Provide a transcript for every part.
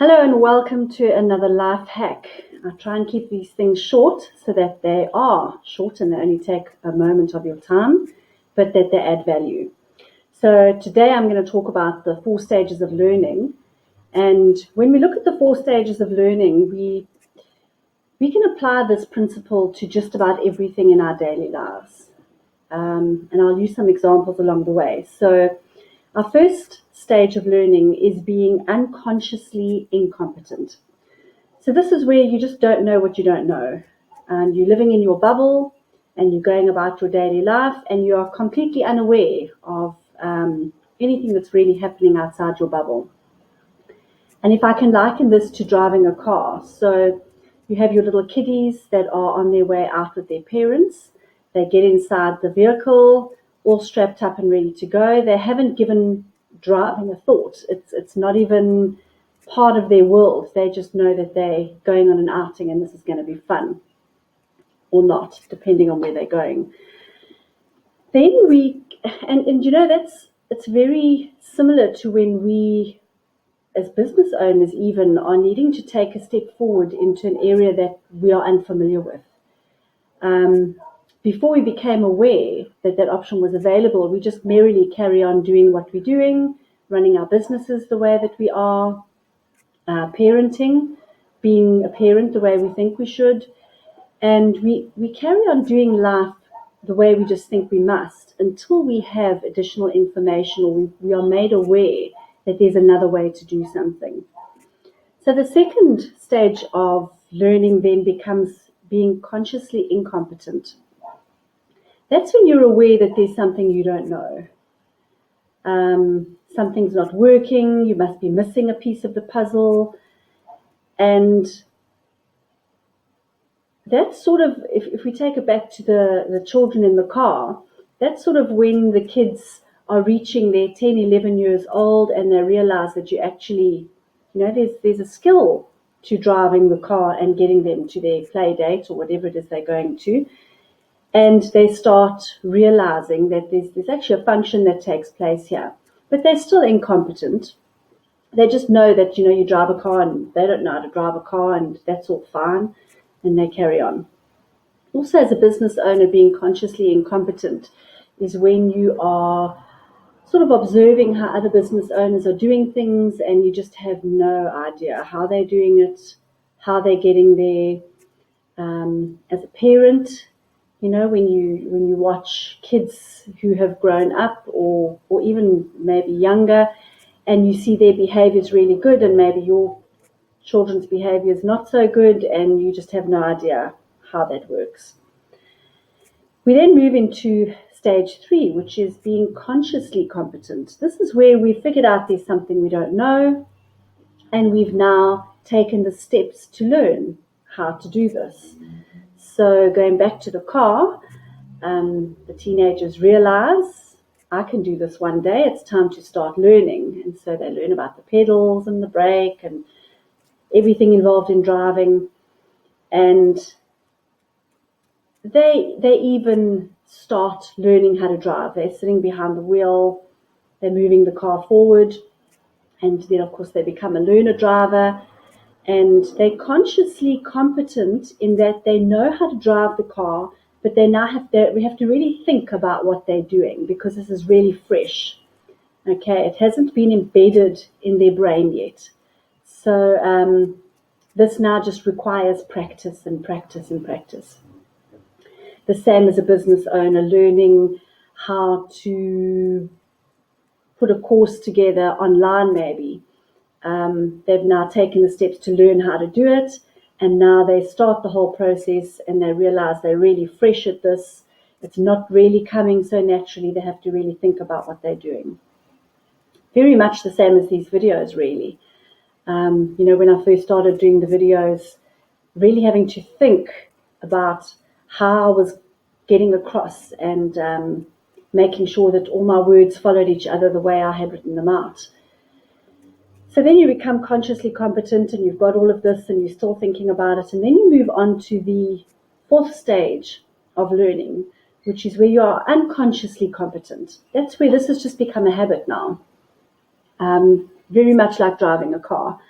Hello and welcome to another life hack. I try and keep these things short so that they are short and they only take a moment of your time, but that they add value. So today I'm going to talk about the 4 stages of learning. And when we look at the 4 stages of learning, we can apply this principle to just about everything in our daily lives. And I'll use some examples along the way. So our first stage of learning is being unconsciously incompetent. So this is where you just don't know what you don't know. And you're living in your bubble and you're going about your daily life and you are completely unaware of anything that's really happening outside your bubble. And if I can liken this to driving a car, so you have your little kiddies that are on their way out with their parents. They get inside the vehicle, all strapped up and ready to go. They haven't given driving a thought. It's not even part of their world. They just know that they're going on an outing and this is going to be fun or not, depending on where they're going. Then it's very similar to when we as business owners even are needing to take a step forward into an area that we are unfamiliar with. Before we became aware that that option was available, we just merrily carry on doing what we're doing, running our businesses the way that we are, parenting, being a parent the way we think we should, and we carry on doing life the way we just think we must until we have additional information or we are made aware that there's another way to do something. So the second stage of learning then becomes being consciously incompetent. That's when you're aware that there's something you don't know. Something's not working, you must be missing a piece of the puzzle. And that's sort of, if we take it back to the children in the car, that's sort of when the kids are reaching their 10, 11 years old and they realize that you actually, there's a skill to driving the car and getting them to their play date or whatever it is they're going to. And they start realizing that there's actually a function that takes place here. But they're still incompetent. They just know that, you drive a car and they don't know how to drive a car and that's all fine. And they carry on. Also, as a business owner, being consciously incompetent is when you are sort of observing how other business owners are doing things and you just have no idea how they're doing it, how they're getting there. As a parent, when you watch kids who have grown up or even maybe younger and you see their behavior is really good and maybe your children's behavior is not so good and you just have no idea how that works. We then move into stage 3, which is being consciously competent. This is where we figured out there's something we don't know and we've now taken the steps to learn how to do this. So going back to the car, the teenagers realize, I can do this one day, it's time to start learning. And so they learn about the pedals and the brake and everything involved in driving. And they even start learning how to drive. They're sitting behind the wheel, they're moving the car forward, and then of course they become a learner driver. And they're consciously competent in that they know how to drive the car, but we have to really think about what they're doing because this is really fresh. Okay, it hasn't been embedded in their brain yet. So this now just requires practice and practice and practice. The same as a business owner, learning how to put a course together online maybe. They've now taken the steps to learn how to do it, and now they start the whole process and they realize they're really fresh at this. It's not really coming so naturally. They have to really think about what they're doing. Very much the same as these videos, really. When I first started doing the videos, really having to think about how I was getting across and making sure that all my words followed each other the way I had written them out. So then you become consciously competent and you've got all of this and you're still thinking about it. And then you move on to the 4th stage of learning, which is where you are unconsciously competent. That's where this has just become a habit now. Very much like driving a car.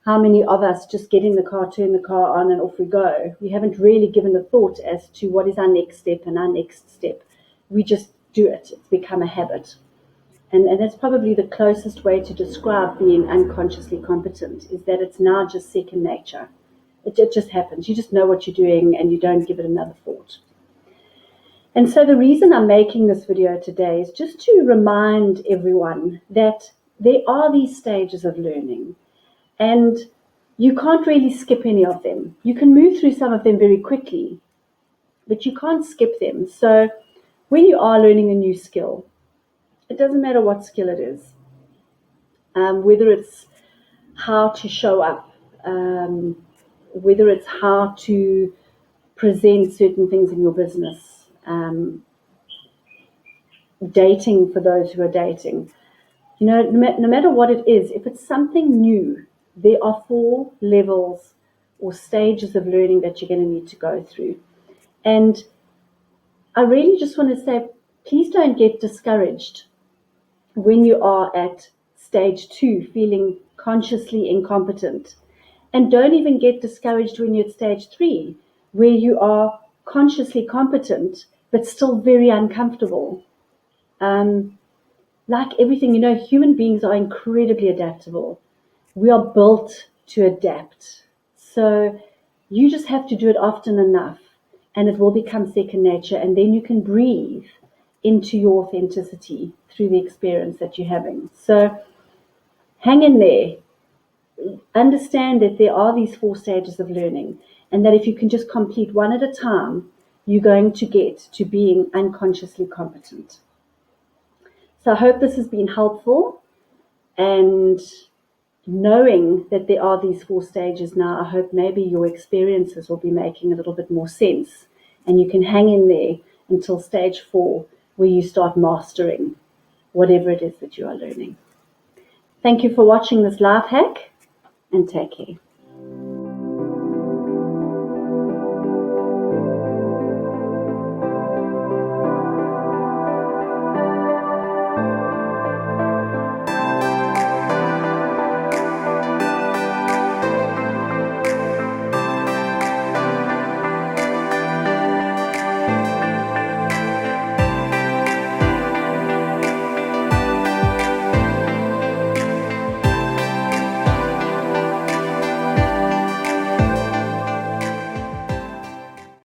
how many of us just get in the car, turn the car on, and off we go? We haven't really given a thought as to what is our next step and our next step. We just do it. It's become a habit. And that's probably the closest way to describe being unconsciously competent, is that it's now just second nature. It just happens. You just know what you're doing and you don't give it another thought. And so the reason I'm making this video today is just to remind everyone that there are these stages of learning, and you can't really skip any of them. You can move through some of them very quickly, but you can't skip them. So when you are learning a new skill, it doesn't matter what skill it is, whether it's how to show up, whether it's how to present certain things in your business, dating for those who are dating. No matter what it is, if it's something new, there are 4 levels or stages of learning that you're going to need to go through. And I really just want to say, please don't get discouraged when you are at stage 2, feeling consciously incompetent. And don't even get discouraged when you're at stage 3, where you are consciously competent, but still very uncomfortable. Like everything, human beings are incredibly adaptable. We are built to adapt. So you just have to do it often enough, and it will become second nature, and then you can breathe into your authenticity through the experience that you're having. So hang in there. Understand that there are these 4 stages of learning, and that if you can just complete one at a time, you're going to get to being unconsciously competent. So I hope this has been helpful, and knowing that there are these 4 stages now, I hope maybe your experiences will be making a little bit more sense, and you can hang in there until stage 4, where you start mastering whatever it is that you are learning. Thank you for watching this life hack, and take care.